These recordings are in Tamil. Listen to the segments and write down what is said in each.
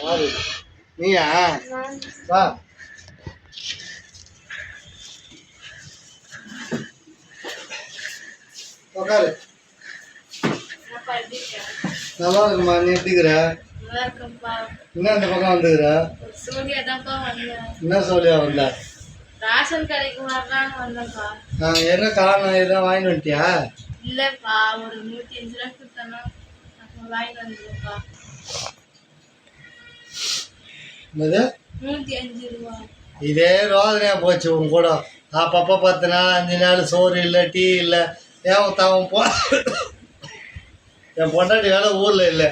யாரு நீயா? வா உட்காரு. நல்லா இருக்குமா? நீ எப்படிங்கிற? என்ன இந்த பக்கம் வந்துக்கிற? என்ன சொல்லியா வந்த? ரேஷன் கடைக்கு வரலான்னு வந்தேன்ப்பா. என்ன காரணம்? எதாவது வாங்கிட்டு வந்துட்டியா? இல்லப்பா, ஒரு 105 ரூபா கொடுத்தனா வாங்கிட்டு வந்துருப்பா. என்னது? 105 ரூபா. இதே ரோதனையா போச்சு உன் கூட. அப்பப்போ 10 நாள் 5 நாள் சோறு இல்லை, டீ இல்லை. ஏன் தவன் என் பொண்டாட்டி வேலை ஊரில் இல்லை.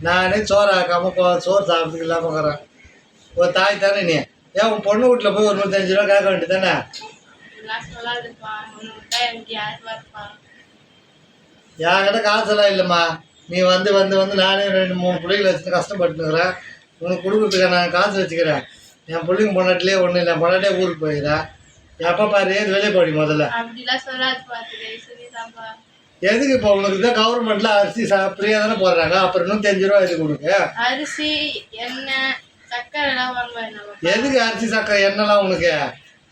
நானே சோறு ஆக்காமல் சோறு சாப்பிட்டுக்கு இல்லாமல் இருக்கிறேன். ஒரு தாய் தானே நீ. ஏன் உன் பொண்ணு வீட்டில் போய் ஒரு 105 ரூபா கேட்க வேண்டியது தானே? என்கிட்ட காசெல்லாம் இல்லைம்மா. நீ வந்து வந்து வந்து நானே 2-3 பிள்ளைகளை வச்சுட்டு கஷ்டப்பட்டுக்கிறேன். உனக்கு கொடுக்குறதுக்கு நான் காசு வச்சுக்கிறேன். என் பிள்ளைங்க பொண்டாட்டிலே ஒன்றும் இல்லை. பொண்டாட்டியே ஊருக்கு போயிடுறேன். எப்போ பாரு வெளியே போடி முதல்ல. எதுக்கு இப்போ உனக்கு தான் கவர்மெண்ட்ல அரிசி ஃப்ரீயாக தானே போடுறாங்க. அப்புறம் 105 ரூபா எதுக்கு உனக்கு? அரிசி எண்ணெய் சக்கரை எதுக்கு அரிசி சக்கரை எண்ணெய்லாம் உனக்கு?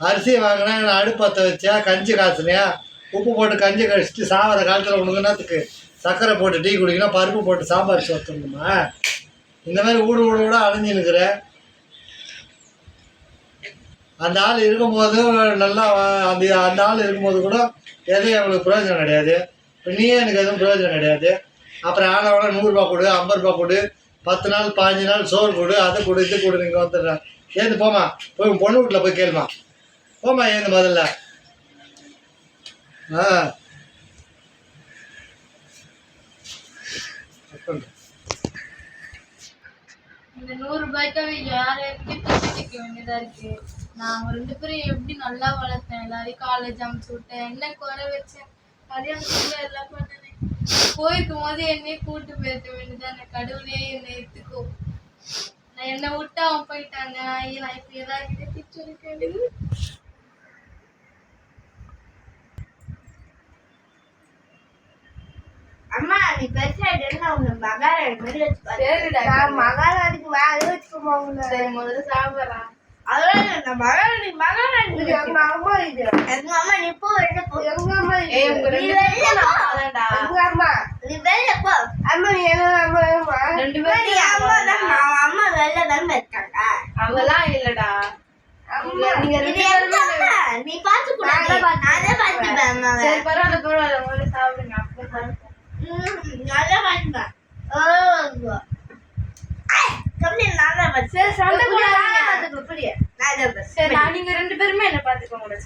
அரிசி வாங்கினா அடுப்பு பற்ற வச்சா கஞ்சி காய்ச்சினியா, உப்பு போட்டு கஞ்சி கழிச்சிட்டு சாவர காலத்தில் உனக்கு என்னத்துக்கு சக்கரை போட்டு டீ குடிக்கணும், பருப்பு போட்டு சாம்பார் வச்சுருந்தோமா? இந்த மாதிரி ஊடு ஊட அலைஞ்சினுக்கிற. அந்த ஆள் இருக்கும்போது நல்லா அந்த ஆள் இருக்கும்போது கூட எதுவும் எங்களுக்கு பிரயோஜனம் கிடையாது. இப்போ நீயே எனக்கு எதுவும் பிரயோஜனம் கிடையாது. அப்புறம் ஆனவனா 100 ரூபா கொடு, 50 ரூபா கொடு, 10 நாள் 15 நாள் சோறு கொடு, அதை கொடு, இது கொடு. நீங்கள் வந்துடுறேன். ஏந்து போமா, போய் உன் பொண்ணு வீட்டில் போய் கேளுமா. போமா ஏந்து முதல்ல. இந்த 100 ரூபாய்க்காக யாரையும் கேட்க வேண்டியதா இருக்கு. நான் 2 பேரும் எப்படி நல்லா வளர்த்தேன், எல்லாரையும் காலேஜ் அனுப்பிச்சு விட்டேன், என்ன குறை வச்சேன், கல்யாணத்துல எல்லாம் பண்ணேன். போயிருக்கும் போது என்னையே கூட்டு போயிருக்க வேண்டியதான். கடவுளே என்னை எடுத்துக்கோ. நான் என்னை விட்டு அவன் போயிட்டாங்க. நான் இப்ப ஏதாவது திச்சு இருக்க வேண்டியது. அம்மா நீ பெருசா உங்க மகாராணி மாதிரி வச்சு மகாராணிக்கு வேலை வச்சுக்கோமா. சரி முதல்ல சாப்பிடலாம். அதெல்லாம் நான் மகாராணி மகாராணி எங்க அம்மா இது எங்க அம்மா நீ போ வெளில போ. எங்க அம்மா நீ வெளில போ. எங்க அம்மா நீ வெளில போ. அம்மா நீ என்ன அம்மா 2 பேரும் அம்மா தான் அம்மா வெளில தான் இருக்காங்க. அவலாம் இல்லடா. அம்மா நீங்க 2 பேரும் நீ பாத்து கூட நானே பாத்துப்பேன் அம்மா. சரி பரவாயில்ல முதல்ல சாப்பிடுங்க. அப்புறம் நல்லா பாத்துப்பேன். ஓ கம்மி நல்லா பாத்து. சரி சண்டை போடாதீங்க. புரிய நான் சரி நீங்க 2 பேருமே என்ன பாத்துக்கோங்க.